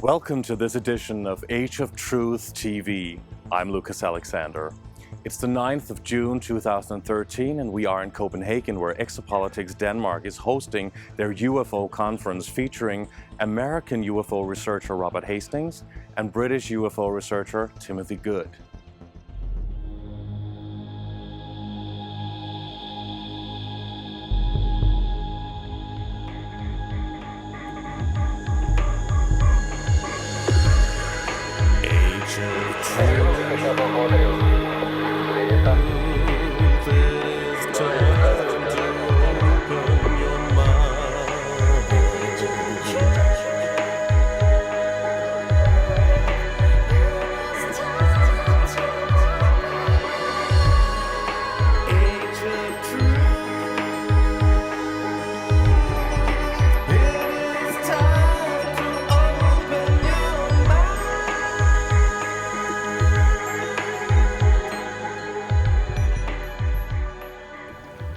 Welcome to this edition of Age of Truth TV. I'm Lucas Alexander. It's the 9th of June 2013 and we are in Copenhagen where Exopolitics Denmark is hosting their UFO conference featuring American UFO researcher Robert Hastings and British UFO researcher Timothy Good.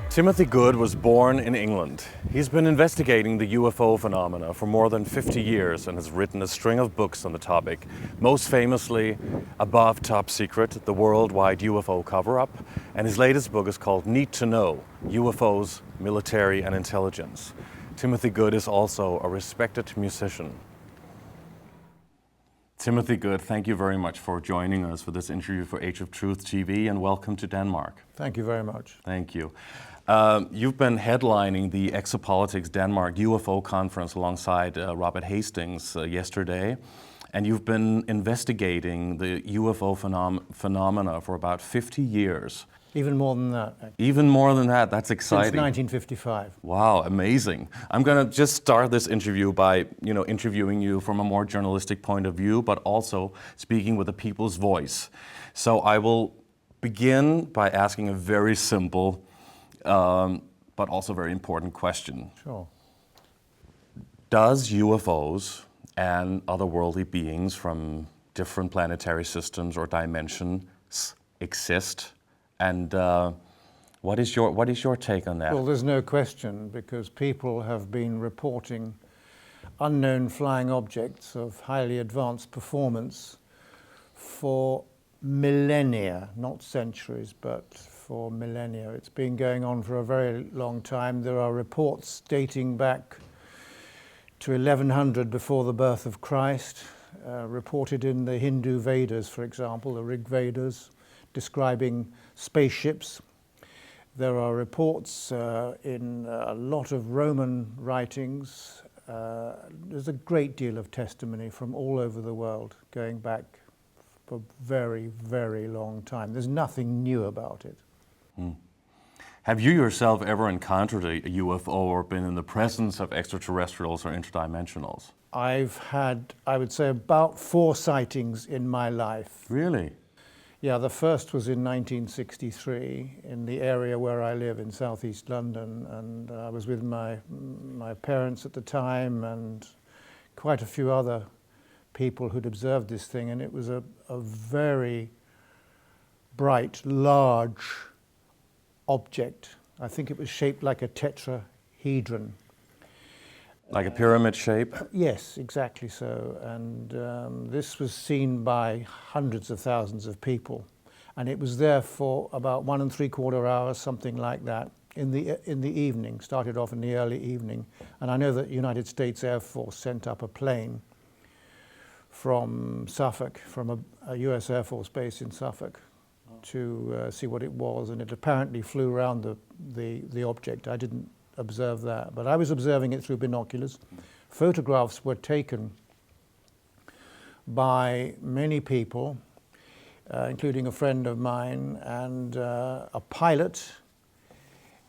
Timothy Good was born in England. He's been investigating the UFO phenomena for more than 50 years and has written a string of books on the topic, most famously Above Top Secret, The Worldwide UFO Cover-Up, and his latest book is called Need to Know, UFOs, Military and Intelligence. Timothy Good is also a respected musician. Timothy Good, thank you very much for joining us for this interview for Age of Truth TV and welcome to Denmark. Thank you very much. Thank you. You've been headlining the Exopolitics Denmark UFO conference alongside Robert Hastings yesterday, and you've been investigating the UFO phenomena for about 50 years. Even more than that. Actually. Even more than that, that's exciting. Since 1955. Wow, amazing. I'm going to just start this interview by, interviewing you from a more journalistic point of view, but also speaking with the people's voice. So I will begin by asking a very simple but also very important question. Sure. Does UFOs and otherworldly beings from different planetary systems or dimensions exist? And what is your take on that? Well, there's no question, because people have been reporting unknown flying objects of highly advanced performance for millennia, not centuries, but for millennia. It's been going on for a very long time. There are reports dating back to 1100 before the birth of Christ, reported in the Hindu Vedas, for example, the Rig Vedas, describing spaceships. There are reports in a lot of Roman writings. There's a great deal of testimony from all over the world going back for a very, very long time. There's nothing new about it. Have you yourself ever encountered a UFO or been in the presence of extraterrestrials or interdimensionals? I've had, I would say, about 4 sightings in my life. Really? Yeah, the first was in 1963 in the area where I live in southeast London, and I was with my parents at the time and quite a few other people who'd observed this thing, and it was a very bright, large object. I think it was shaped like a tetrahedron. Like a pyramid shape? Yes, exactly so. And this was seen by hundreds of thousands of people. And it was there for about 1 3/4 hours, something like that, in the evening. Started off in the early evening. And I know that United States Air Force sent up a plane from Suffolk, from a US Air Force base in Suffolk, to see what it was. And it apparently flew around the object. I didn't observe that, but I was observing it through binoculars. Photographs were taken by many people, including a friend of mine, and a pilot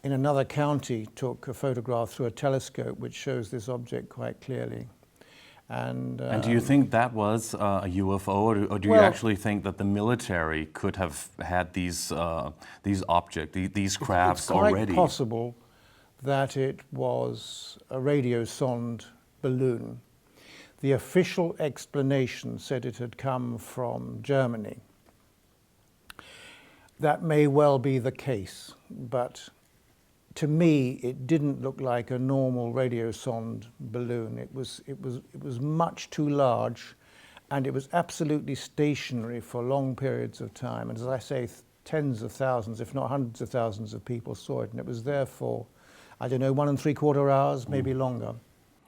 in another county took a photograph through a telescope which shows this object quite clearly. And do you think that was a UFO, or do you actually think that the military could have had these objects, these crafts already? It's quite possible that it was a radiosonde balloon. The official explanation said it had come from Germany. That may well be the case, but to me, it didn't look like a normal radiosonde balloon. It was much too large, and it was absolutely stationary for long periods of time. And as I say, tens of thousands, if not hundreds of thousands of people saw it, and it was there for, I don't know, 1¾ hours, maybe longer.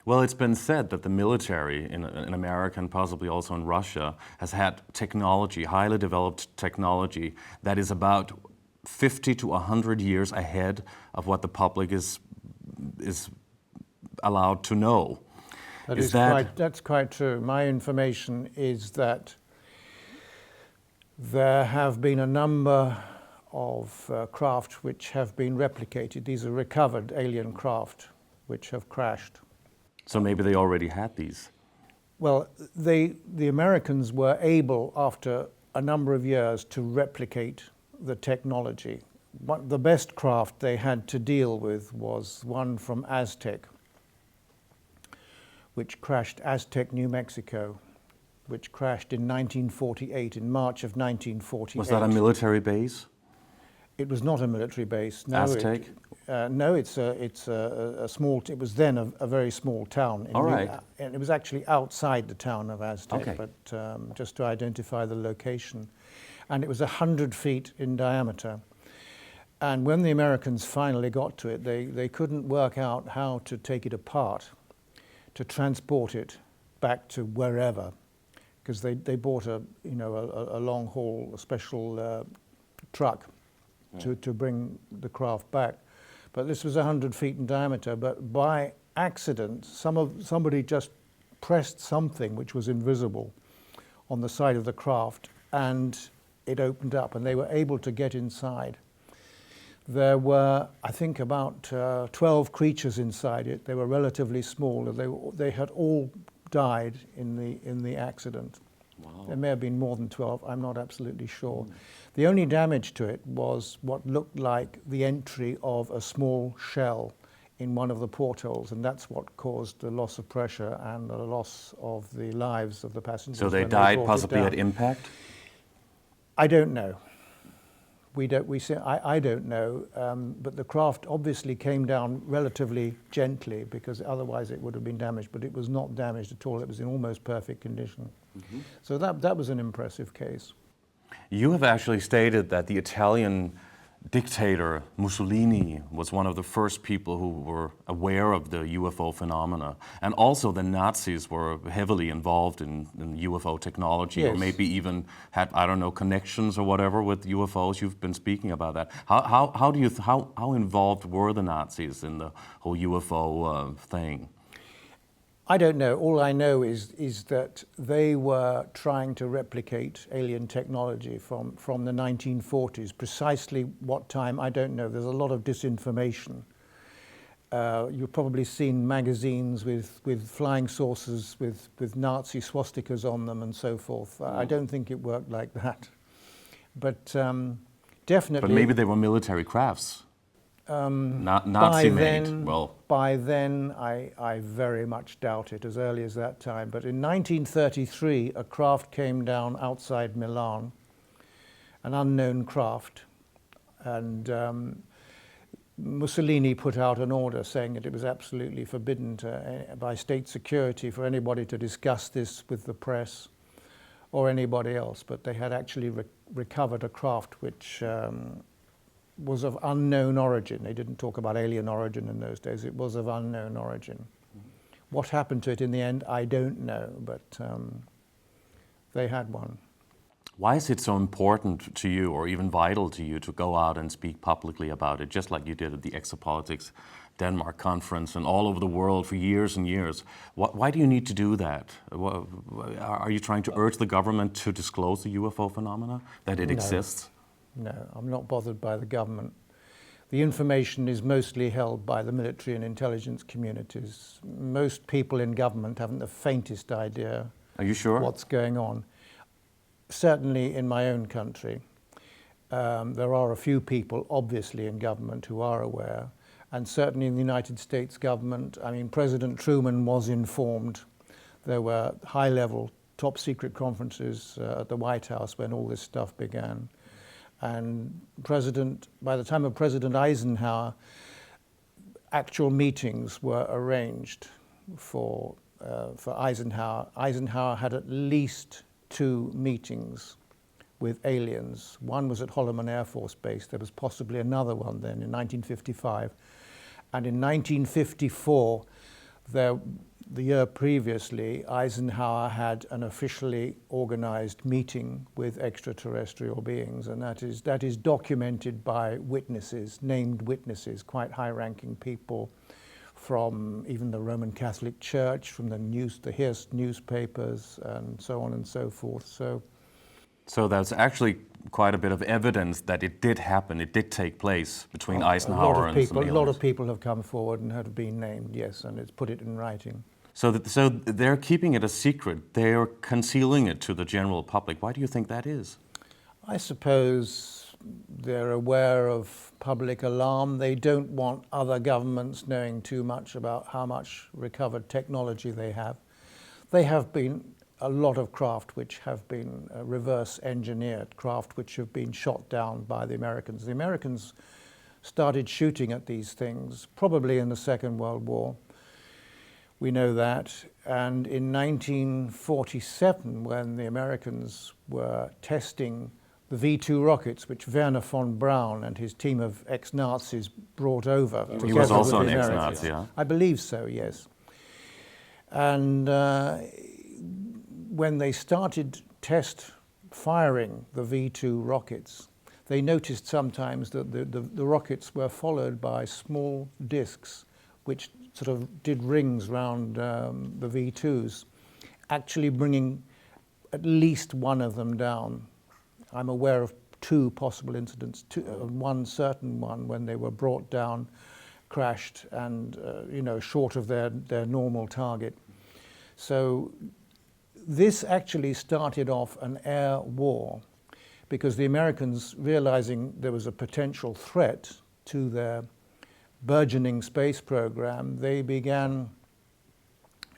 Well, it's been said that the military in America and possibly also in Russia has had technology, highly developed technology, that is about 50 to 100 years ahead of what the public is allowed to know. That's quite true. My information is that there have been a number of craft which have been replicated. These are recovered alien craft which have crashed. So maybe they already had these. Well, the Americans were able, after a number of years, to replicate the technology. The best craft they had to deal with was one from Aztec, which crashed, Aztec, New Mexico, which crashed in 1948, in March of 1948. Was that a military base? It was not a military base. No, Aztec? No, it's a small. It was then a very small town. All right. And it was actually outside the town of Aztec, Okay. but just to identify the location. And it was 100 feet in diameter. And when the Americans finally got to it, they couldn't work out how to take it apart, to transport it back to wherever, because they bought a long haul, a special truck to bring the craft back. But this was 100 feet in diameter. But by accident, somebody just pressed something which was invisible on the side of the craft, and it opened up, and they were able to get inside. There were, I think, about 12 creatures inside it. They were relatively small. They had all died in the accident. Wow. There may have been more than 12. I'm not absolutely sure. The only damage to it was what looked like the entry of a small shell in one of the portholes, and that's what caused the loss of pressure and the loss of the lives of the passengers. So they died possibly at impact? I don't know. I don't know, but the craft obviously came down relatively gently, because otherwise it would have been damaged, but it was not damaged at all. It was in almost perfect condition. Mm-hmm. So that was an impressive case. You have actually stated that the Italian dictator Mussolini was one of the first people who were aware of the UFO phenomena, and also the Nazis were heavily involved in UFO technology, yes. Or maybe even had, I don't know, connections or whatever with UFOs. You've been speaking about that. How involved were the Nazis in the whole UFO thing? I don't know. All I know is that they were trying to replicate alien technology from the 1940s. Precisely what time, I don't know. There's a lot of disinformation. You've probably seen magazines with flying saucers with Nazi swastikas on them and so forth. I don't think it worked like that. But definitely... But maybe they were military crafts. Nazi-made. By then, I very much doubt it, as early as that time. But in 1933, a craft came down outside Milan, an unknown craft, and Mussolini put out an order saying that it was absolutely forbidden by state security for anybody to discuss this with the press or anybody else. But they had actually recovered a craft which was of unknown origin. They didn't talk about alien origin in those days. It was of unknown origin. Mm-hmm. What happened to it in the end, I don't know, but they had one. Why is it so important to you, or even vital to you, to go out and speak publicly about it, just like you did at the Exopolitics Denmark conference and all over the world for years and years? Why do you need to do that? Are you trying to urge the government to disclose the UFO phenomena, that it exists? No, I'm not bothered by the government. The information is mostly held by the military and intelligence communities. Most people in government haven't the faintest idea. Are you sure? What's going on. Certainly in my own country, there are a few people, obviously, in government who are aware. And certainly in the United States government, I mean, President Truman was informed. There were high-level, top-secret conferences at the White House when all this stuff began. And by the time of President Eisenhower, actual meetings were arranged for Eisenhower. Eisenhower had at least 2 meetings with aliens. One was at Holloman Air Force Base. There was possibly another one then in 1955. And in 1954, the year previously, Eisenhower had an officially organized meeting with extraterrestrial beings, and that is documented by witnesses, named witnesses, quite high-ranking people from even the Roman Catholic Church, from the Hearst newspapers, and so on and so forth. So there's actually quite a bit of evidence that it did happen, it did take place between Eisenhower and some aliens. A lot of people have come forward and have been named, yes, and it's put it in writing. So they're keeping it a secret, they're concealing it to the general public. Why do you think that is? I suppose they're aware of public alarm. They don't want other governments knowing too much about how much recovered technology they have. They have been a lot of craft which have been reverse engineered, craft which have been shot down by the Americans. The Americans started shooting at these things probably in the Second World War. We know that. And in 1947, when the Americans were testing the V-2 rockets, which Wernher von Braun and his team of ex-Nazis brought over. He was also an ex-Nazi, yeah? I believe so, yes. And when they started test firing the V-2 rockets, they noticed sometimes that the rockets were followed by small discs which sort of did rings round the V-2s, actually bringing at least one of them down. I'm aware of 2 possible incidents, one certain one when they were brought down, crashed, and short of their normal target. So this actually started off an air war, because the Americans, realizing there was a potential threat to their burgeoning space program, they began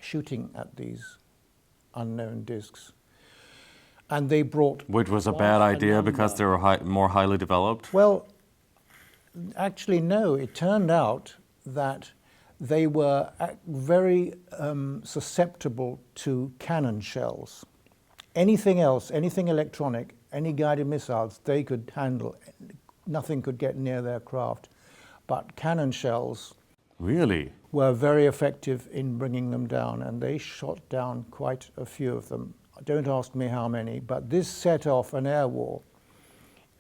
shooting at these unknown discs. And they brought... Which was a bad idea because they were more highly developed? Well, actually no. It turned out that they were very susceptible to cannon shells. Anything else, anything electronic, any guided missiles, they could handle. Nothing could get near their craft. But cannon shells really were very effective in bringing them down, and they shot down quite a few of them. Don't ask me how many, but this set off an air war.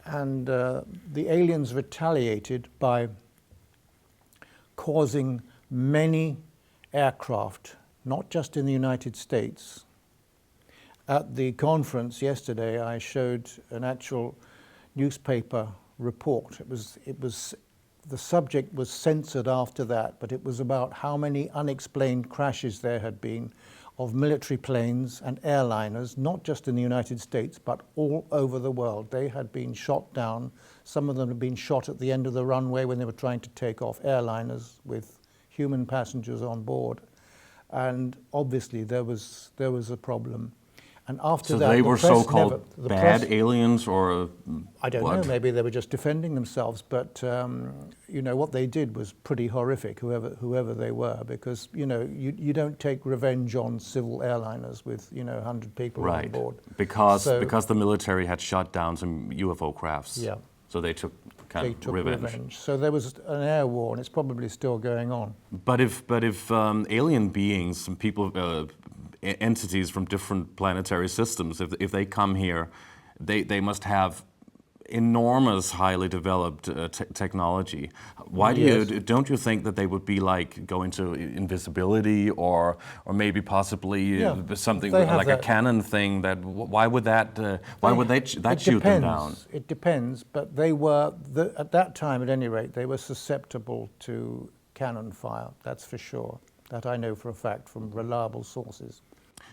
And the aliens retaliated by causing many aircraft, not just in the United States. At the conference yesterday, I showed an actual newspaper report. The subject was censored after that, but it was about how many unexplained crashes there had been of military planes and airliners, not just in the United States, but all over the world. They had been shot down. Some of them had been shot at the end of the runway when they were trying to take off, airliners with human passengers on board. And obviously there was a problem. And after that, they were so-called bad aliens, or I don't know, maybe they were just defending themselves, but what they did was pretty horrific, whoever they were, because you don't take revenge on civil airliners with 100 people on board. Because the military had shot down some UFO crafts. Yeah. So they took revenge. So there was an air war, and it's probably still going on. But if alien beings, some people, entities from different planetary systems, if they come here, they must have enormous, highly developed technology. Why don't you think that they would be like go into invisibility, or maybe possibly something like a cannon thing? That why would that shoot them down? It depends, but they were at that time, at any rate, they were susceptible to cannon fire. That's for sure. That I know for a fact from reliable sources.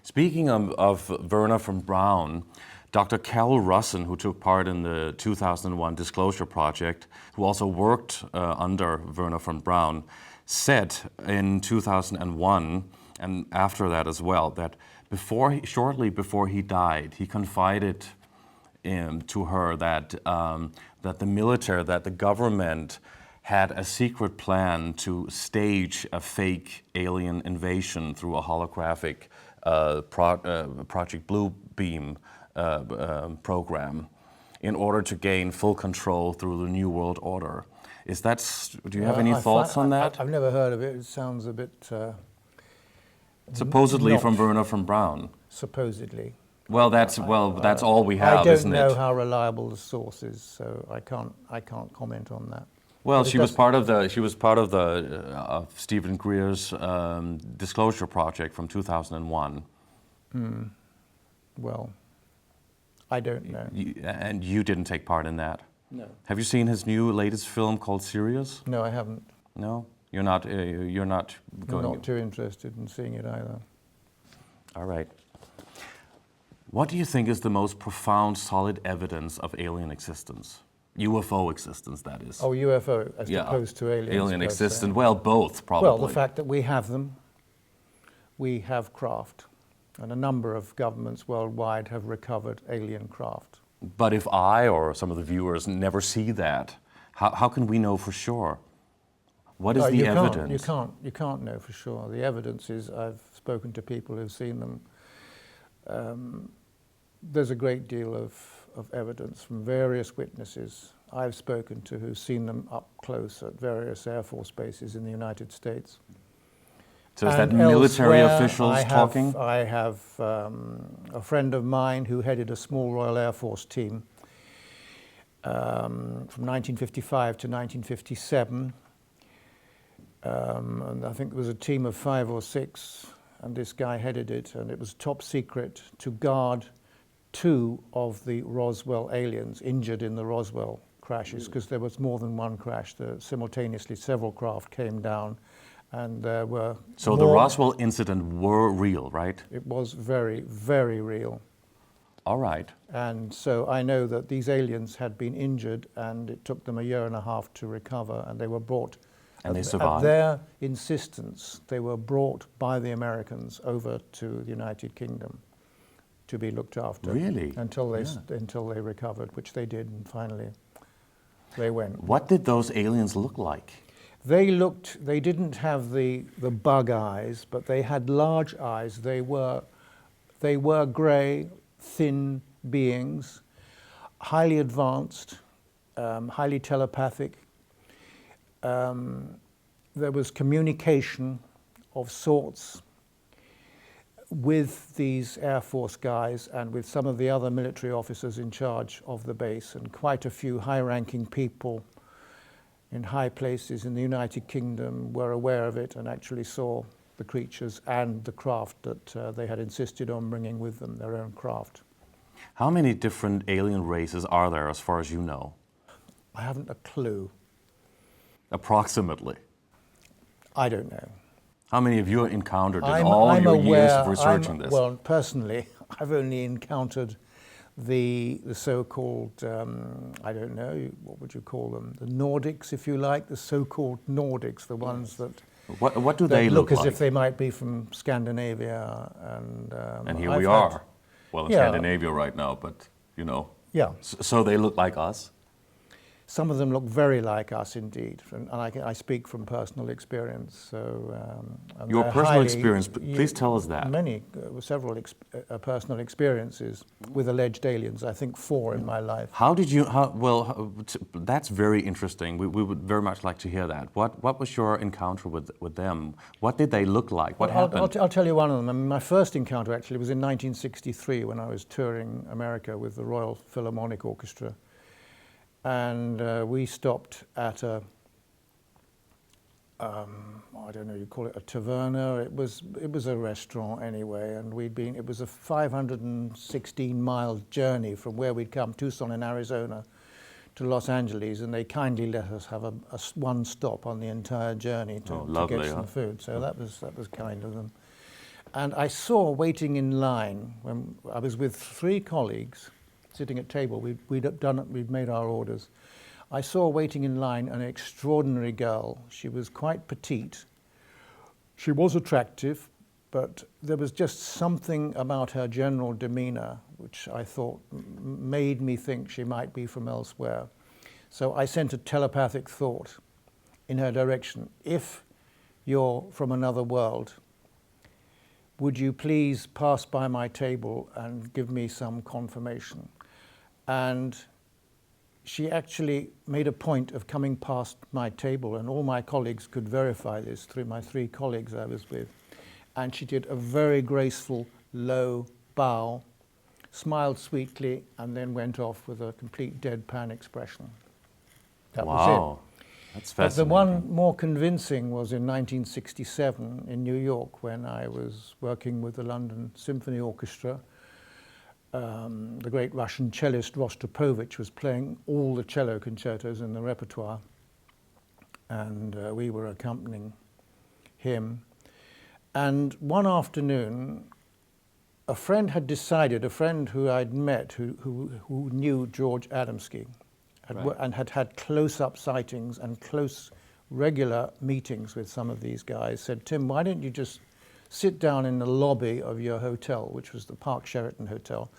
Speaking of Wernher von Braun, Dr. Carol Russin, who took part in the 2001 Disclosure Project, who also worked under Wernher von Braun, said in 2001, and after that as well, that shortly before he died, he confided to her that the military, that the government had a secret plan to stage a fake alien invasion through a holographic Project Bluebeam program in order to gain full control through the New World Order. Do you have any thoughts on that? I've never heard of it. It sounds a bit... Supposedly from Werner von Braun. Supposedly. Well, that's all we have, isn't it? I don't know how reliable the source is, so I can't comment on that. Well, she was part of the Stephen Greer's Disclosure Project from 2001. Well, I don't know. And you didn't take part in that? No. Have you seen his latest film called Sirius? No, I haven't. No, you're not. I'm not too interested in seeing it either. All right. What do you think is the most profound, solid evidence of alien existence? UFO existence, that is. Oh, UFO as opposed to aliens. Alien existence. Well, both probably. Well, the fact that we have them. We have craft, and a number of governments worldwide have recovered alien craft. But if I or some of the viewers never see that, how can we know for sure? What is the evidence? You can't know for sure. The evidence is, I've spoken to people who've seen them. There's a great deal of evidence from various witnesses I've spoken to who've seen them up close at various Air Force bases in the United States. So is that military officials talking? I have a friend of mine who headed a small Royal Air Force team from 1955 to 1957. And I think there was a team of 5 or 6, and this guy headed it, and it was top secret to guard 2 of the Roswell aliens injured in the Roswell crashes, because there was more than one crash. Simultaneously, several craft came down. And there were So the Roswell incident were real, right? It was very, very real. All right. And so I know that these aliens had been injured, and it took them a year and a half to recover, and they were brought... And they survived? At their insistence, they were brought by the Americans over to the United Kingdom to be looked after. Really? Until they recovered, which they did, and finally they went. What did those aliens look like? They didn't have the bug eyes, but they had large eyes. They were grey, thin beings, highly advanced, highly telepathic. There was communication of sorts with these Air Force guys and with some of the other military officers in charge of the base, and quite a few high-ranking people in high places in the United Kingdom were aware of it and actually saw the creatures and the craft that they had insisted on bringing with them, their own craft. How many different alien races are there, as far as you know? I haven't a clue. Approximately? I don't know. How many have you encountered in all your years of researching this? Well, personally, I've only encountered the so-called, I don't know, what would you call them? The Nordics, if you like, the so-called Nordics, the ones that... What do they look like? As if they might be from Scandinavia. And here we are. Well, in Scandinavia right now, but, you know. Yeah. So they look like us? Some of them look very like us indeed, and I speak from personal experience. So your personal experience, please tell us that. Several personal experiences with alleged aliens. I think 4 in my life. How did you? That's very interesting. We would very much like to hear that. What was your encounter with them? What did they look like? What happened? I'll tell you one of them. I mean, my first encounter actually was in 1963 when I was touring America with the Royal Philharmonic Orchestra. And we stopped at a, I don't know, you call it a taverna. It was a restaurant anyway, and it was a 516-mile journey from where we'd come, Tucson in Arizona, to Los Angeles, and they kindly let us have one stop on the entire journey to get some food. So that was kind of them. And I saw waiting in line when I was with 3 colleagues sitting at table. We'd made our orders. I saw waiting in line an extraordinary girl. She was quite petite. She was attractive, but there was just something about her general demeanor which I thought made me think she might be from elsewhere. So I sent a telepathic thought in her direction, if you're from another world, would you please pass by my table and give me some confirmation? And she actually made a point of coming past my table, and all my colleagues could verify this through my 3 colleagues I was with. And she did a very graceful, low bow, smiled sweetly, and then went off with a complete deadpan expression. That was it. Wow, that's But the fascinating. one more convincing was in 1967 in New York, when I was working with the London Symphony Orchestra. The great Russian cellist Rostropovich was playing all the cello concertos in the repertoire, and we were accompanying him. And one afternoon, a friend had decided, a friend who I'd met, who knew George Adamski, and had had close-up sightings and close, regular meetings with some of these guys, said, "Tim, why don't you just sit down in the lobby of your hotel," which was the Park Sheraton Hotel.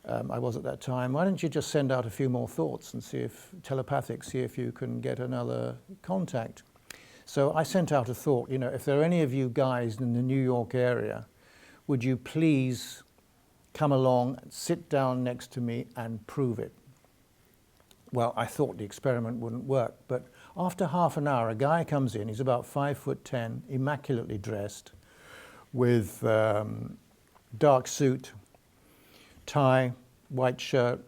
I was at that time. "Why don't you just send out a few more thoughts and see if, telepathic, see if you can get another contact." So I sent out a thought, you know, if there are any of you guys in the New York area, would you please come along and sit down next to me and prove it? Well, I thought the experiment wouldn't work, but after half an hour, a guy comes in, he's about 5'10", immaculately dressed, with dark suit, tie, white shirt,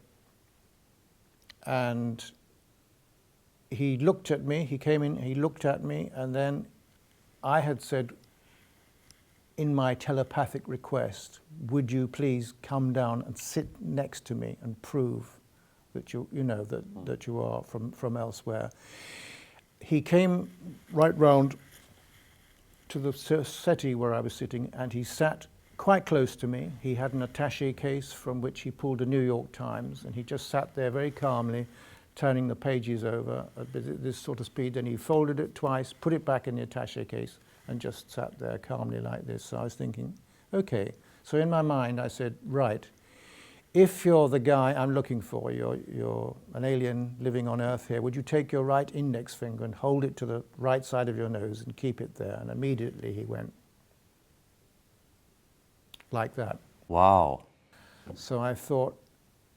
and he looked at me, he came in, he looked at me, and then I had said in my telepathic request, would you please come down and sit next to me and prove that that you are from elsewhere. He came right round to the settee where I was sitting, and he sat quite close to me. He had an attaché case from which he pulled a New York Times, and he just sat there very calmly, turning the pages over at this sort of speed. Then he folded it twice, put it back in the attaché case, and just sat there calmly like this. So I was thinking, okay. So in my mind I said, right, if you're the guy I'm looking for, you're an alien living on Earth here, would you take your right index finger and hold it to the right side of your nose and keep it there? And immediately he went like that. Wow. So I thought,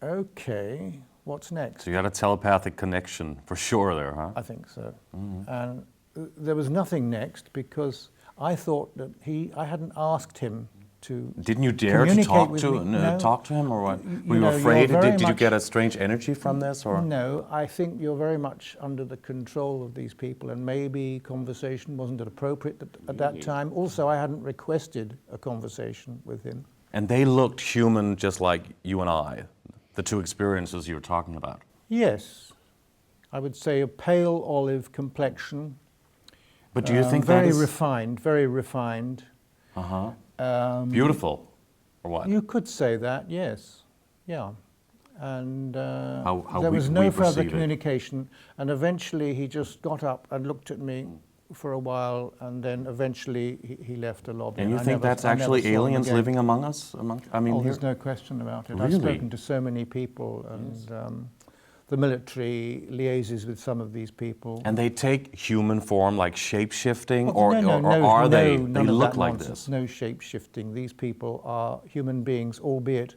okay, what's next? So you got a telepathic connection for sure there, huh? I think so. Mm-hmm. And there was nothing next, because I thought that I hadn't asked him to. Didn't you dare to talk to him, or what? Were you afraid? Did you get a strange energy from this, or? No, I think you're very much under the control of these people, and maybe conversation wasn't appropriate at that time. Also, I hadn't requested a conversation with him. And they looked human, just like you and I, the two experiences you were talking about. Yes, I would say a pale olive complexion. But do you think very refined, very refined. Uh-huh. Beautiful, or what? You could say that, yes. Yeah. And how there was we no further perceive it. communication, and eventually he just got up and looked at me for a while, and then eventually he left the lobby. And you think that's actually aliens living among us? There's no question about it. Really? I've spoken to so many people, and the military liaises with some of these people. And they take human form, like shape-shifting, or are they look like this? No shape-shifting. These people are human beings, albeit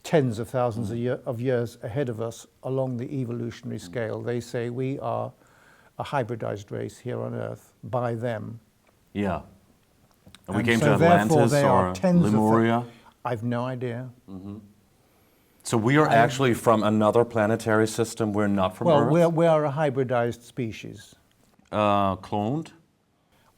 tens of thousands of years ahead of us along the evolutionary scale. They say we are a hybridized race here on Earth by them. Yeah. And we And came so to Atlantis they are or tens of Lemuria? I've no idea. Mm-hmm. So we are actually from another planetary system. We're not from Earth? Well, we are a hybridized species. Cloned?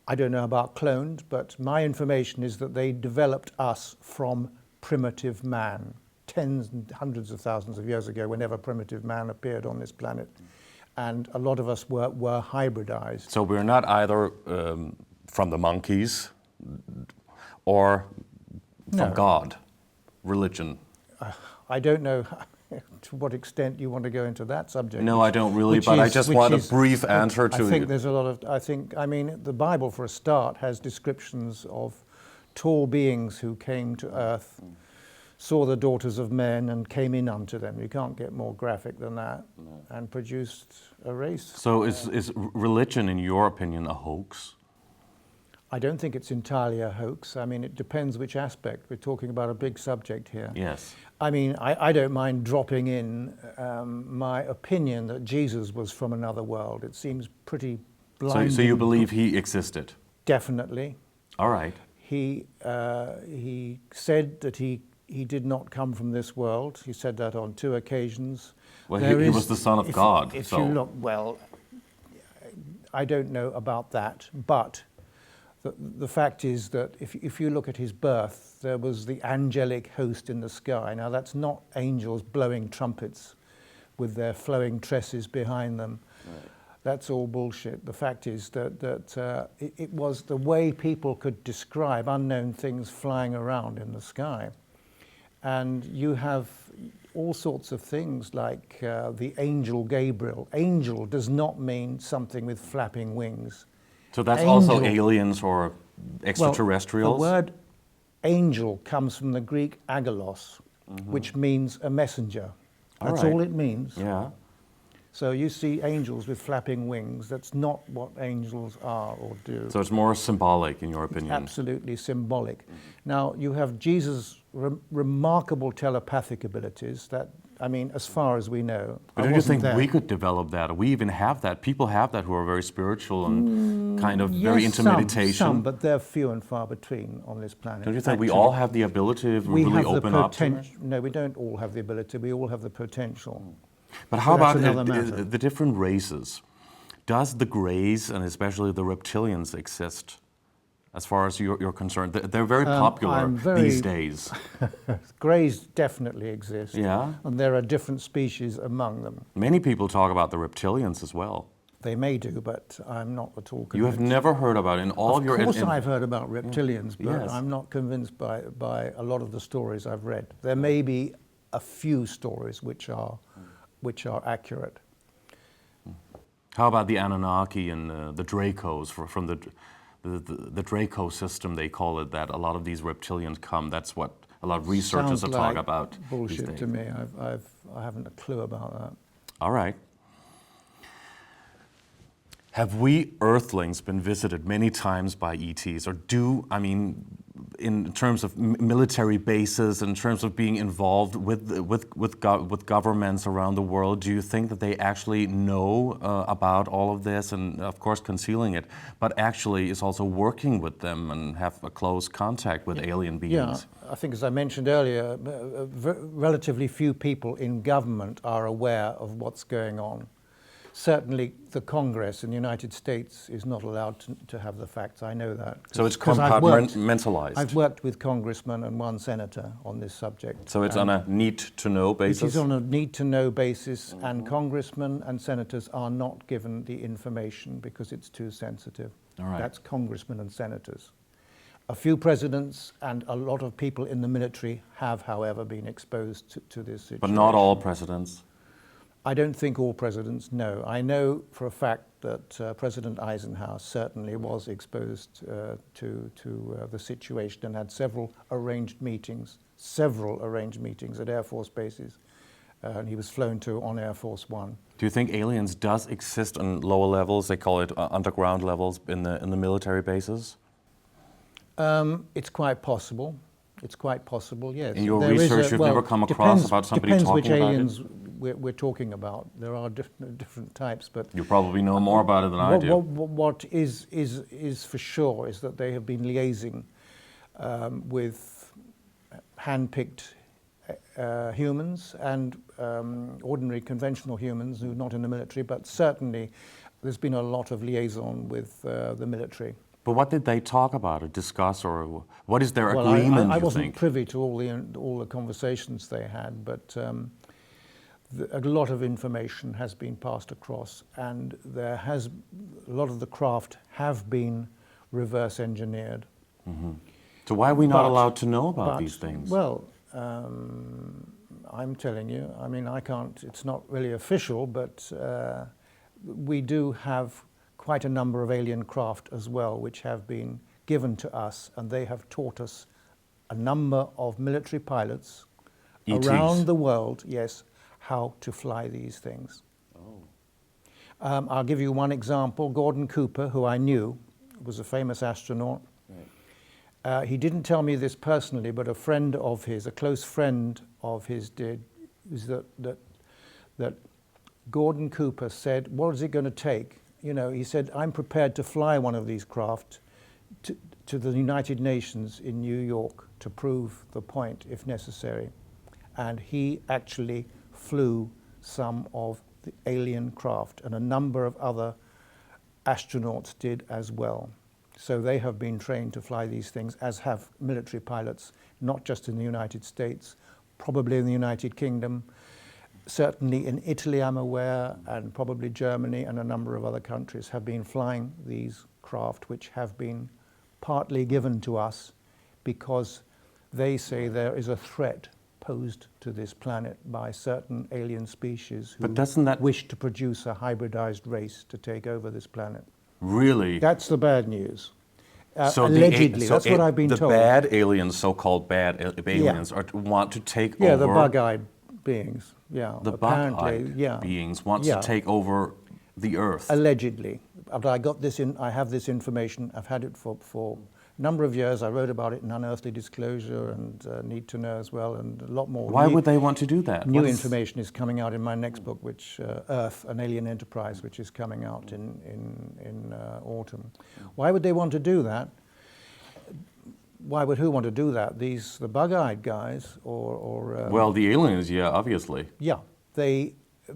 I don't know about cloned, but my information is that they developed us from primitive man, tens and hundreds of thousands of years ago, whenever primitive man appeared on this planet. And a lot of us were hybridized. So we're not either from the monkeys or from God, religion. I don't know to what extent you want to go into that subject. No, I don't really, but I just want a brief answer to I think there's a lot of, the Bible for a start has descriptions of tall beings who came to Earth saw the daughters of men and came in unto them. You can't get more graphic than that. No. And produced a race. So is religion, in your opinion, a hoax? I don't think it's entirely a hoax. I mean, it depends which aspect. We're talking about a big subject here. Yes. I mean, I don't mind dropping in my opinion that Jesus was from another world. It seems pretty blinding. So you believe he existed? Definitely. All right. He said that he did not come from this world. He said that on 2 occasions. Well, he was the Son of God. If you look, well, I don't know about that, but the fact is that if you look at his birth, there was the angelic host in the sky. Now, that's not angels blowing trumpets with their flowing tresses behind them. Right. That's all bullshit. The fact is that it was the way people could describe unknown things flying around in the sky. And you have all sorts of things like the angel Gabriel. Angel does not mean something with flapping wings. So that's angel, also aliens or extraterrestrials? Well, the word angel comes from the Greek agalos, which means a messenger. That's all it means. Yeah. So you see angels with flapping wings. That's not what angels are or do. So it's more symbolic, in your opinion? It's absolutely symbolic. Now, you have Jesus' remarkable telepathic abilities that, I mean, as far as we know. But don't you think we could develop that? We even have that. People have that who are very spiritual and kind of very into meditation. Some, but they're few and far between on this planet. Don't you think we all have the ability to really open up to it? No, we don't all have the ability. We all have the potential. But how about the different races? Does the Greys and especially the reptilians exist, as far as you're concerned? They're very popular these days. Greys definitely exist. Yeah. And there are different species among them. Many people talk about the reptilians as well. They may do, but I'm not at all convinced. You have never heard about it in all of your... Of course I've heard about reptilians, but yes. I'm not convinced by a lot of the stories I've read. There may be a few stories which are accurate. How about the Anunnaki and the Dracos from the Draco system? They call it that. A lot of these reptilians come. That's what a lot of researchers are talking about. Bullshit to me. I haven't a clue about that. All right. Have we Earthlings been visited many times by ETs, or in terms of military bases, in terms of being involved with governments around the world, do you think that they actually know about all of this, and of course concealing it, but actually is also working with them and have a close contact with alien beings? Yeah, I think as I mentioned earlier, relatively few people in government are aware of what's going on. Certainly the Congress in the United States is not allowed to have the facts. I know that. So it's compartmentalized. I've worked with congressmen and 1 senator on this subject. So it's on a need-to-know basis? It is on a need-to-know basis, and congressmen and senators are not given the information because it's too sensitive. All right. That's congressmen and senators. A few presidents and a lot of people in the military have, however, been exposed to this situation. But not all presidents? I don't think all presidents know. I know for a fact that President Eisenhower certainly was exposed to the situation and had several arranged meetings at Air Force bases. And he was flown to on Air Force One. Do you think aliens does exist on lower levels? They call it underground levels in the military bases? It's quite possible. It's quite possible, yes. In your research, you've never come across about somebody talking about it? Depends which aliens we're talking about. There are different types, but... You probably know more about it than I do. What is for sure is that they have been liaising with hand-picked humans and ordinary conventional humans who are not in the military, but certainly there's been a lot of liaison with the military. But what did they talk about or discuss, or what is their agreement, I wasn't privy to all the conversations they had, but a lot of information has been passed across, and a lot of the craft have been reverse engineered. Mm-hmm. So why are we not allowed to know about these things? Well, I'm telling you, I mean, I can't, it's not really official, but we do have quite a number of alien craft as well, which have been given to us, and they have taught us a number of military pilots, ETs. around the world, yes, how to fly these things. I'll give you one example. Gordon Cooper, who I knew, was a famous astronaut. Right. He didn't tell me this personally, but a friend of his, a close friend of his did, is that Gordon Cooper said, what is it going to take? You know, he said, I'm prepared to fly one of these craft to the United Nations in New York to prove the point, if necessary. And he actually flew some of the alien craft, and a number of other astronauts did as well. So they have been trained to fly these things, as have military pilots, not just in the United States, probably in the United Kingdom, certainly in Italy, I'm aware, and probably Germany and a number of other countries have been flying these craft, which have been partly given to us because they say there is a threat posed to this planet by certain alien species who wish to produce a hybridized race to take over this planet. Really? That's the bad news. So allegedly, that's what I've been told. The bad aliens, so-called bad aliens, want to take over... Yeah, the bug-eyed beings, yeah. The bug-eyed beings want to take over the Earth. Allegedly. But I have this information, I've had it for a number of years. I wrote about it in Unearthly Disclosure and Need to Know as well, and a lot more. Why would they want to do that? New information is coming out in my next book, which Earth, an Alien Enterprise, which is coming out in autumn. Why would they want to do that? Who want to do that? The bug-eyed guys, or well, the aliens, yeah, obviously. Yeah,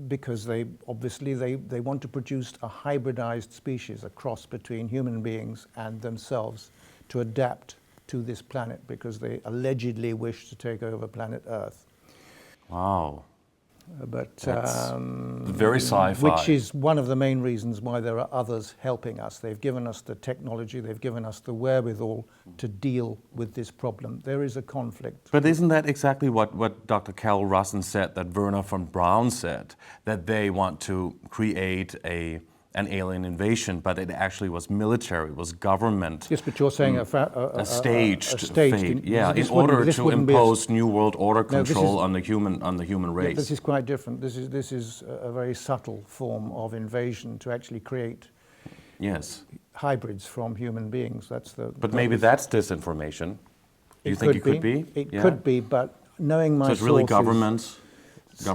because they obviously want to produce a hybridized species, a cross between human beings and themselves, to adapt to this planet, because they allegedly wish to take over planet Earth. Wow. But that's very sci-fi. Which is one of the main reasons why there are others helping us. They've given us the technology, they've given us the wherewithal to deal with this problem. There is a conflict. But isn't that exactly what Dr. Carol Rosin said, that Werner von Braun said, that they want to create an alien invasion, but it actually was military, was government. Yes, but you're saying a staged fate. Yeah, in order to impose New World Order control on the human race. Yeah, this is quite different. This is a very subtle form of invasion to actually create hybrids from human beings. But maybe that's disinformation. Do you think it could be? It could be, but knowing my sources... So it's really governments?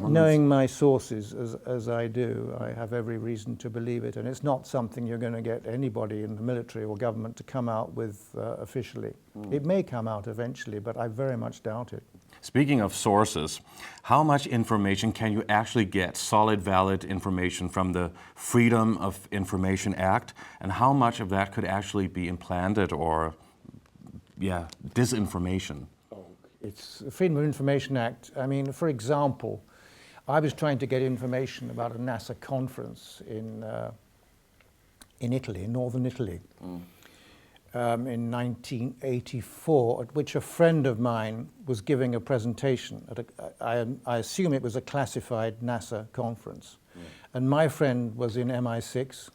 Knowing my sources as I do, I have every reason to believe it, and it's not something you're going to get anybody in the military or government to come out with officially. It may come out eventually, but I very much doubt it. Speaking of sources, how much information can you actually get, solid, valid information from the Freedom of Information Act, and how much of that could actually be implanted or, disinformation? It's the Freedom of Information Act. I mean, for example, I was trying to get information about a NASA conference in Italy, in northern Italy, in 1984, at which a friend of mine was giving a presentation. I assume it was a classified NASA conference. And my friend was in MI6,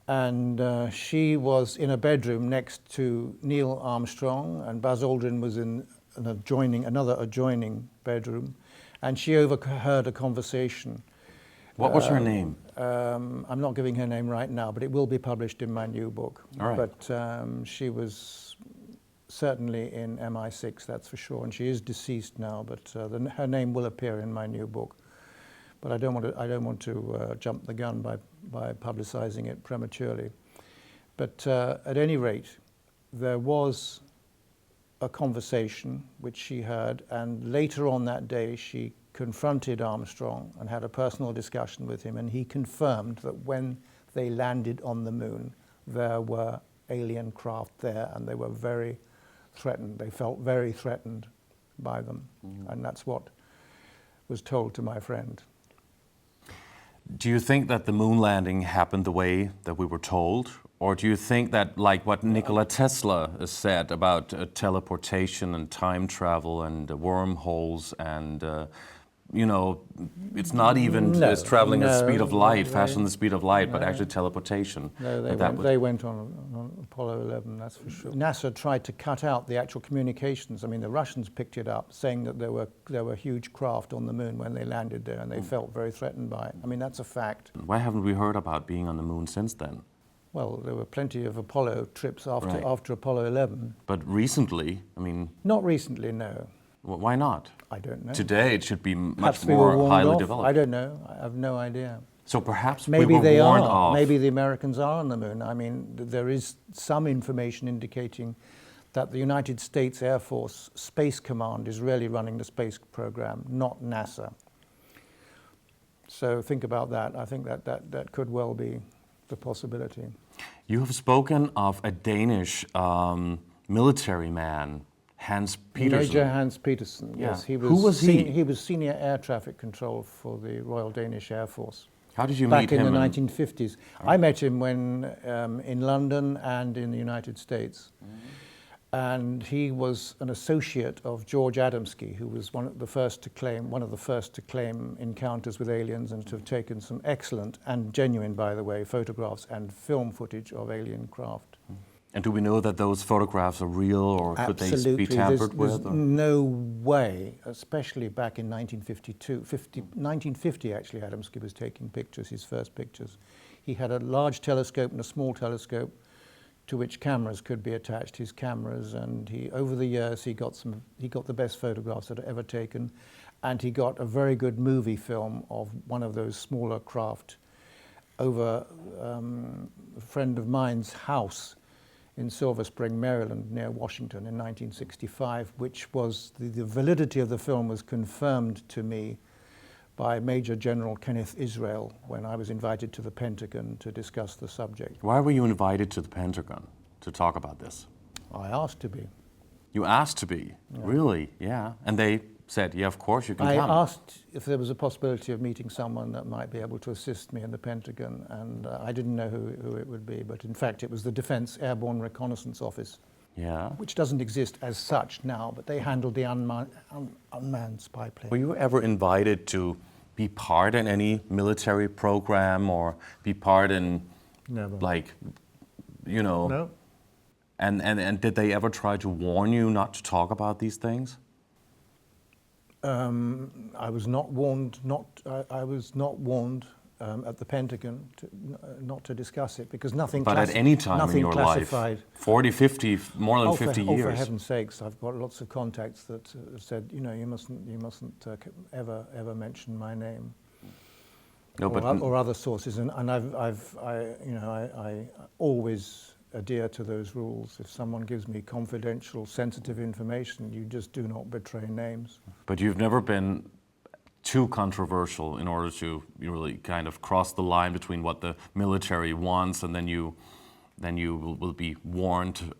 and she was in a bedroom next to Neil Armstrong, and Buzz Aldrin was in another adjoining bedroom, and she overheard a conversation. What was her name? I'm not giving her name right now, but it will be published in my new book. All right. But she was certainly in MI6, that's for sure, and she is deceased now. But her name will appear in my new book. But I don't want to jump the gun by publicizing it prematurely. But at any rate, there was a conversation which she heard, and later on that day she confronted Armstrong and had a personal discussion with him, and he confirmed that when they landed on the moon there were alien craft there, and they were very threatened. They felt very threatened by them, and that's what was told to my friend. Do you think that the moon landing happened the way that we were told? Or do you think that, like what Nikola Tesla has said about teleportation and time travel and wormholes and you know, it's not even No, it's traveling at the speed of light, they- faster than the speed of light, but no. actually teleportation. No, they went on Apollo 11, that's for sure. NASA tried to cut out the actual communications. I mean, the Russians picked it up, saying that there were huge craft on the moon when they landed there, and they felt very threatened by it. I mean, that's a fact. Why haven't we heard about being on the moon since then? Well, there were plenty of Apollo trips Right. after Apollo 11. But recently, I mean, Not recently, no. why not? I don't know. Today it should be Perhaps much we were more warned highly off. developed. I don't know. I have no idea. So perhaps Maybe we were they warned are. off. Maybe the Americans are on the moon. I mean, there is some information indicating that the United States Air Force Space Command is really running the space program, not NASA. So think about that. I think that could well be the possibility. You have spoken of a Danish military man, Hans Petersen. Major Hans Petersen, Yeah. yes. He was Who was he? He was senior air traffic control for the Royal Danish Air Force. How did you Back meet him? in the 1950s. I met him when in London and in the United States. And he was an associate of George Adamski, who was one of the first to claim encounters with aliens and to have taken some excellent and genuine, by the way, photographs and film footage of alien craft. And do we know that those photographs are real, or could they Absolutely. be tampered There's with? Or? no way, especially back in 1950 actually, Adamski was taking pictures, his first pictures. He had a large telescope and a small telescope to which cameras could be attached, his cameras, and over the years he got the best photographs that are ever taken, and he got a very good movie film of one of those smaller craft over a friend of mine's house in Silver Spring, Maryland, near Washington in 1965, which was, the validity of the film was confirmed to me by Major General Kenneth Israel when I was invited to the Pentagon to discuss the subject. Why were you invited to the Pentagon to talk about this? I asked to be. You asked to be? Yeah. Really? Yeah. And they said, yeah, of course you can I come. asked if there was a possibility of meeting someone that might be able to assist me in the Pentagon, and I didn't know who it would be, but in fact it was the Defense Airborne Reconnaissance Office, Yeah. which doesn't exist as such now, but they handled the unmanned spy plane. Were you ever invited to be part in any military program or be part in, Never. like, you know? No. And did they ever try to warn you not to talk about these things? I was not warned. I was not warned at the Pentagon not to discuss it because nothing. But at any time in your classified. life, 40, 50, more than 50 years. For heaven's sakes, I've got lots of contacts that said, you know, you mustn't ever mention my name. No, but or other sources, and I always adhere to those rules. If someone gives me confidential, sensitive information, you just do not betray names. But you've never been too controversial in order to really kind of cross the line between what the military wants and then you will be warned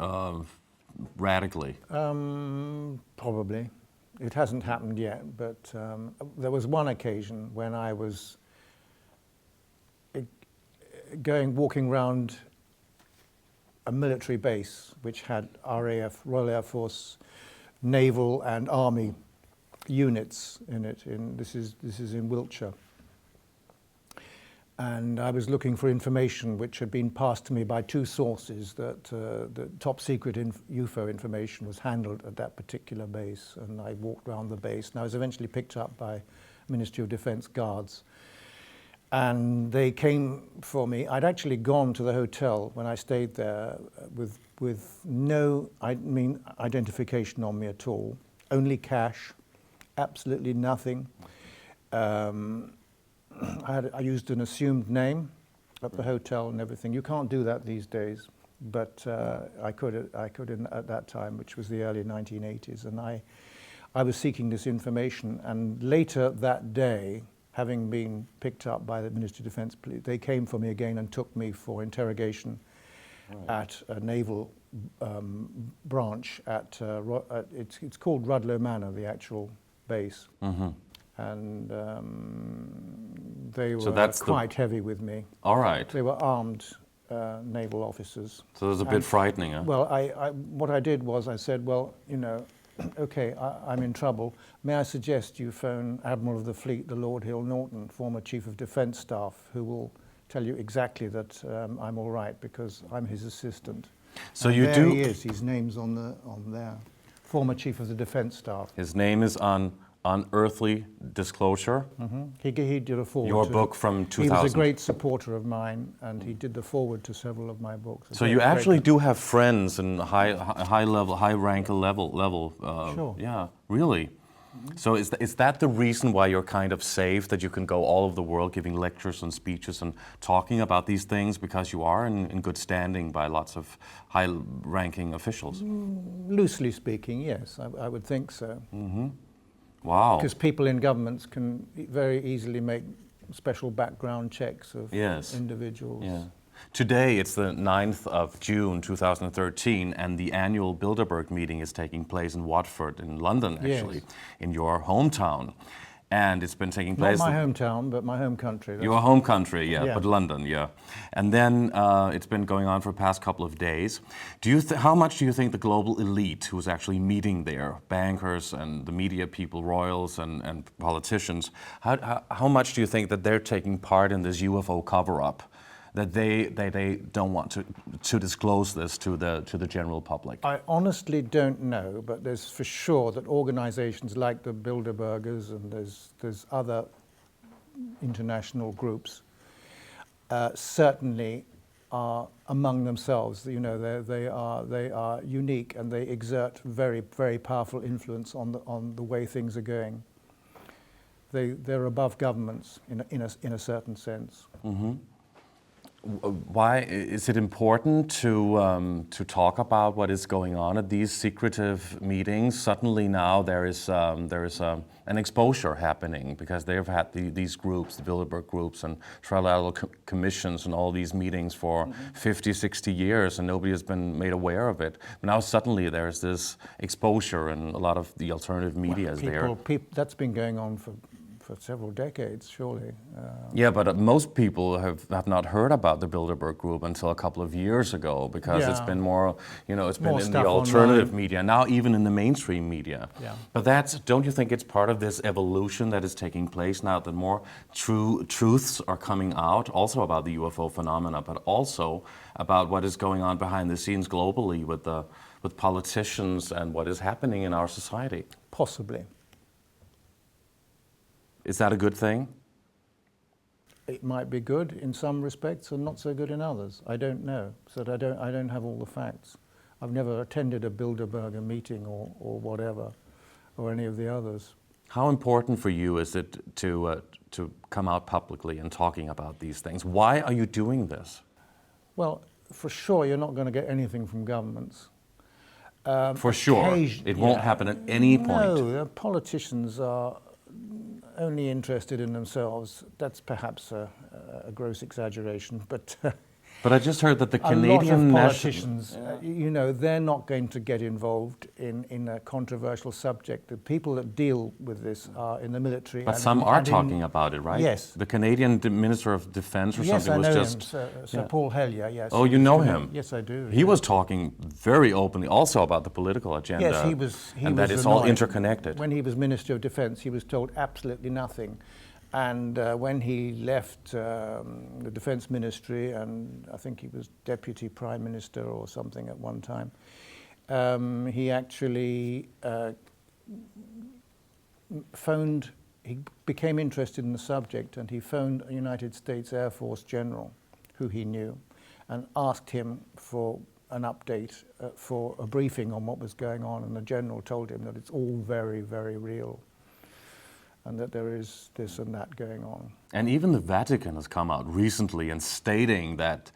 radically. Probably. It hasn't happened yet, but there was one occasion when I was walking around a military base which had RAF, Royal Air Force, naval and army units in it. This is in Wiltshire. And I was looking for information which had been passed to me by two sources that the top secret UFO information was handled at that particular base. And I walked around the base, and I was eventually picked up by Ministry of Defence guards. And they came for me. I'd actually gone to the hotel when I stayed there with no identification on me at all, only cash, absolutely nothing. I used an assumed name at the hotel and everything. You can't do that these days, but I could at that time, which was the early 1980s. And I was seeking this information, and later that day, having been picked up by the Ministry of Defence Police, they came for me again and took me for interrogation at a naval branch at it's called Rudloe Manor, the actual base. Mm-hmm. And they were quite heavy with me. All right. They were armed naval officers. So it was a bit frightening, huh? Well, what I did was I said, well, you know, Okay, I'm in trouble. May I suggest you phone Admiral of the Fleet, the Lord Hill Norton, former Chief of Defence Staff, who will tell you exactly that I'm all right, because I'm his assistant. So and you there do. he is. His name's on there. Former Chief of the Defence Staff. His name is on Unearthly Disclosure. He did a forward. Your to, book from 2000. He was a great supporter of mine, and he did the forward to several of my books. So you actually do have friends in high level, high rank level. Sure. Yeah, really. So is that the reason why you're kind of safe, that you can go all over the world giving lectures and speeches and talking about these things, because you are in good standing by lots of high-ranking officials? Loosely speaking, yes, I would think so. Wow. Because people in governments can very easily make special background checks of individuals. Yeah. Today, it's the 9th of June 2013, and the annual Bilderberg meeting is taking place in Watford in London, actually, in your hometown. And it's been taking place... Not my hometown, but my home country. Your home country, yeah, but London, yeah. And then it's been going on for the past couple of days. How much do you think the global elite who's actually meeting there, bankers and the media people, royals and politicians, how much do you think that they're taking part in this UFO cover-up? That they don't want to disclose this to the general public? I honestly don't know, but there's for sure that organizations like the Bilderbergers and there's other international groups certainly are among themselves. You know, they are unique, and they exert very, very powerful influence on the way things are going. They're above governments in a certain sense. Why is it important to talk about what is going on at these secretive meetings? Suddenly now there is an exposure happening, because they've had these groups, the Bilderberg groups and trilateral commissions and all these meetings for 50, 60 years, and nobody has been made aware of it. But now suddenly there's this exposure, and a lot of the alternative media is there. That's been going on for several decades, surely. Yeah, but most people have not heard about the Bilderberg group until a couple of years ago, because it's been more, it's been in the alternative media, now even in the mainstream media. Yeah. But don't you think it's part of this evolution that is taking place now, that more truths are coming out, also about the UFO phenomena, but also about what is going on behind the scenes globally with politicians and what is happening in our society? Possibly. Is that a good thing? It might be good in some respects and not so good in others. I don't know. So I don't have all the facts. I've never attended a Bilderberger meeting or whatever, or any of the others. How important for you is it to come out publicly and talking about these things? Why are you doing this? Well, for sure, you're not going to get anything from governments. For sure. It won't happen at any point. No, politicians are only interested in themselves. That's perhaps a gross exaggeration, but But I just heard that the a Canadian lot of politicians, they're not going to get involved in a controversial subject. The people that deal with this are in the military. But some are talking about it, right? Yes. The Canadian Minister of Defence or something was just... Yes, I know him, Sir Paul Hellyer, yes. Oh, you know him? Yes, I do. He was talking very openly also about the political agenda. Yes, he was that it's all interconnected. When he was Minister of Defence, he was told absolutely nothing. And when he left the Defence Ministry, and I think he was Deputy Prime Minister or something at one time, he actually he became interested in the subject, and he phoned a United States Air Force General, who he knew, and asked him for an update, for a briefing on what was going on, and the General told him that it's all very, very real, and that there is this and that going on. And even the Vatican has come out recently and stating that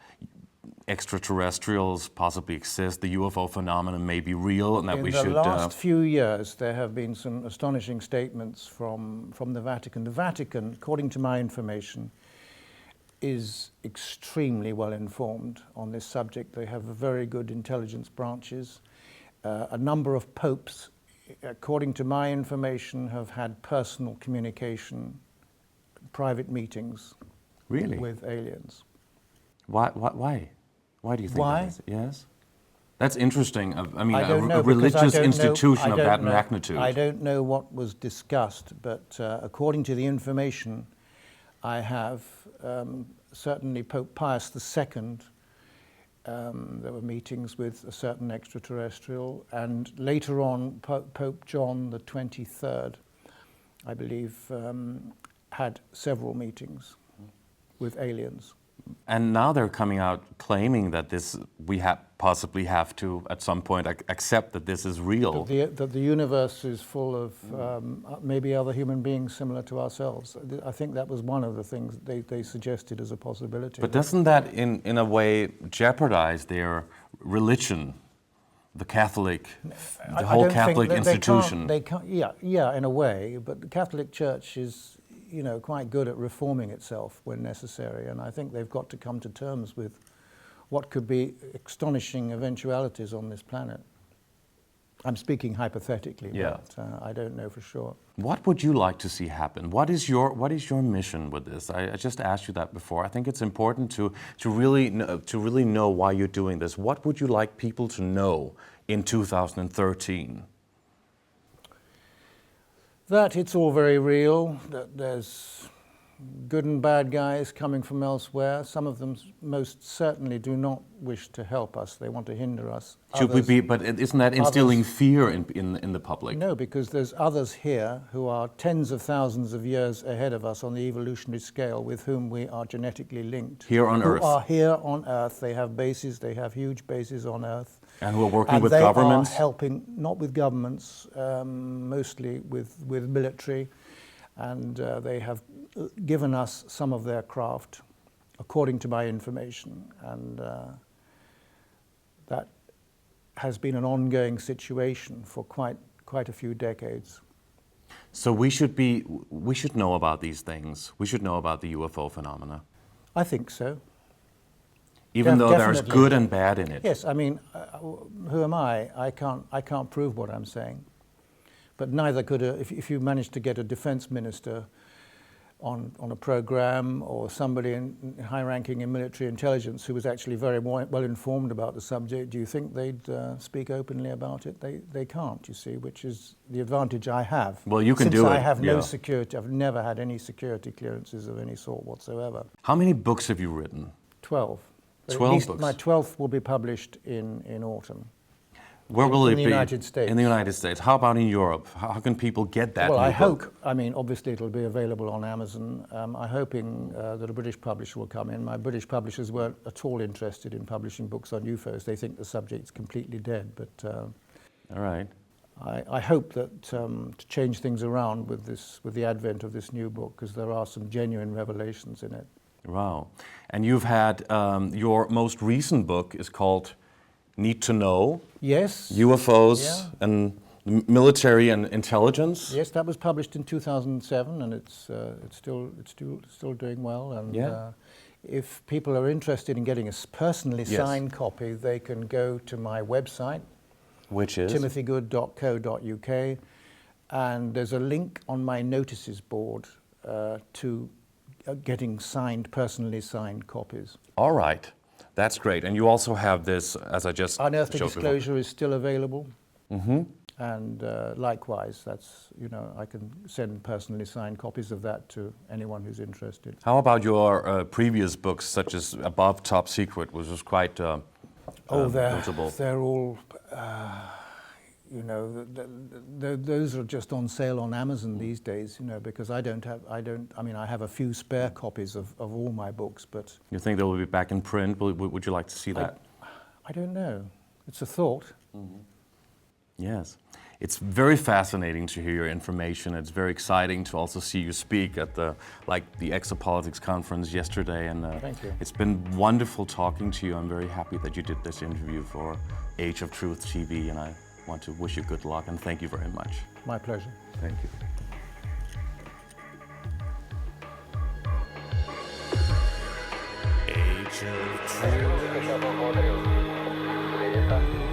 extraterrestrials possibly exist, the UFO phenomenon may be real, and that we should... In the last few years, there have been some astonishing statements from the Vatican. The Vatican, according to my information, is extremely well informed on this subject. They have very good intelligence branches. A number of popes, according to my information, have had personal communication, private meetings with aliens. Why? Why do you think that is? Yes? That's interesting. I mean, I don't know, a because I religious don't know- institution I of don't that know- magnitude. I don't know what was discussed, but according to the information I have, certainly Pope Pius II, there were meetings with a certain extraterrestrial, and later on Pope John the 23rd, I believe, had several meetings with aliens. And now they're coming out claiming that we possibly have to, at some point, accept that this is real. That the universe is full of maybe other human beings similar to ourselves. I think that was one of the things they suggested as a possibility. But doesn't that, in a way, jeopardize their religion, the Catholic, the whole Catholic institution? They can't, yeah, in a way. But the Catholic Church is, quite good at reforming itself when necessary, and I think they've got to come to terms with what could be astonishing eventualities on this planet. I'm speaking hypothetically, but I don't know for sure. What would you like to see happen? What is your mission with this? I just asked you that before. I think it's important to really know why you're doing this. What would you like people to know in 2013? That it's all very real, that there's good and bad guys coming from elsewhere. Some of them most certainly do not wish to help us. They want to hinder us. But isn't that instilling fear in the public? No, because there's others here who are tens of thousands of years ahead of us on the evolutionary scale, with whom we are genetically linked. Here on Earth. Who are here on Earth. They have bases, they have huge bases on Earth. And who are working with governments? They are helping, not with governments, mostly with military. And they have given us some of their craft, according to my information. And that has been an ongoing situation for quite a few decades. So we should know about these things. We should know about the UFO phenomena. I think so. Even though there's Definitely. good and bad in it. Yes, I mean, who am I? I can't prove what I'm saying. But neither could if you manage to get a defense minister on a program, or somebody high-ranking in military intelligence who was actually very well informed about the subject, do you think they'd speak openly about it? They can't, you see, which is the advantage I have. Well, you can Since do it. I have no security. I've never had any security clearances of any sort whatsoever. How many books have you written? 12. 12 books. My 12th will be published in autumn. Where will it be? In the United States. In the United States. How about in Europe? How can people get that? Well, I new book? hope, obviously it'll be available on Amazon. I'm hoping that a British publisher will come in. My British publishers weren't at all interested in publishing books on UFOs. They think the subject's completely dead. But all right. I hope that to change things around with the advent of this new book, because there are some genuine revelations in it. Wow. And you've had, your most recent book is called Need to Know. Yes. UFOs and military and intelligence. Yes, that was published in 2007, and it's still doing well. And if people are interested in getting a personally signed copy, they can go to my website, which is timothygood.co.uk, and there's a link on my notices board to getting personally signed copies. All right. That's great. And you also have this, as I just Unearthly showed Disclosure before. is still available. Mm-hmm. And likewise, that's, I can send personally signed copies of that to anyone who's interested. How about your previous books, such as Above Top Secret, which was quite notable? They're all, those are just on sale on Amazon these days, because I have a few spare copies of all my books, but... You think they will be back in print? Would you like to see that? I don't know. It's a thought. Mm-hmm. Yes. It's very fascinating to hear your information. It's very exciting to also see you speak at the Exopolitics conference yesterday. And thank you. It's been wonderful talking to you. I'm very happy that you did this interview for Age of Truth TV, and I want to wish you good luck and thank you very much. My pleasure. Thank you. Age of Truth.